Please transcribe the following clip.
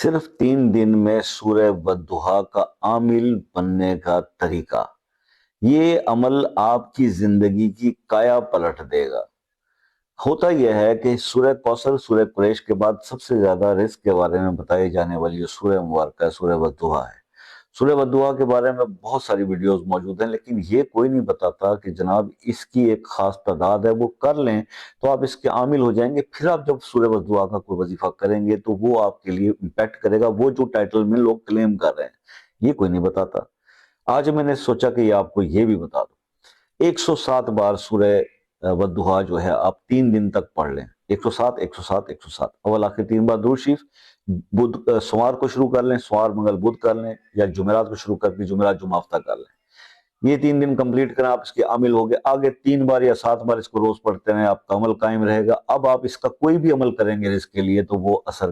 صرف 3 دن میں سورہ والضحیٰ کا عامل بننے کا طریقہ، یہ عمل آپ کی زندگی کی کایا پلٹ دے گا۔ ہوتا یہ ہے کہ سورہ کوثر، سورہ قریش کے بعد سب سے زیادہ رزق کے بارے میں بتائی جانے والی جو سورہ مبارکہ ہے، سورہ والضحیٰ ہے۔ سورہ والضحیٰ کے بارے میں بہت ساری ویڈیوز موجود ہیں، لیکن یہ کوئی نہیں بتاتا کہ جناب اس کی ایک خاص تعداد ہے، وہ کر لیں تو آپ اس کے عامل ہو جائیں گے۔ پھر آپ جب سورہ والضحیٰ کا کوئی وظیفہ کریں گے تو وہ آپ کے لیے امپیکٹ کرے گا، وہ جو ٹائٹل میں لوگ کلیم کر رہے ہیں یہ کوئی نہیں بتاتا۔ آج میں نے سوچا کہ یہ آپ کو یہ بھی بتا دوں۔ 107 بار سورہ والضحیٰ جو ہے آپ 3 دن تک پڑھ لیں، 107 107 107، اول آخر 3 بار درود شریف۔ سوار کو شروع کر لیں، سوار منگل بدھ کر لیں، یا جمعرات کو شروع کر کے جمعرات جمعہ ہفتہ کر لیں۔ یہ 3 دن کمپلیٹ کریں، آپ اس کے عامل ہو گئے۔ آگے 3 بار یا 7 بار اس کو روز پڑھتے ہیں، آپ کا عمل قائم رہے گا۔ اب آپ اس کا کوئی بھی عمل کریں گے رزق کے لیے تو وہ اثر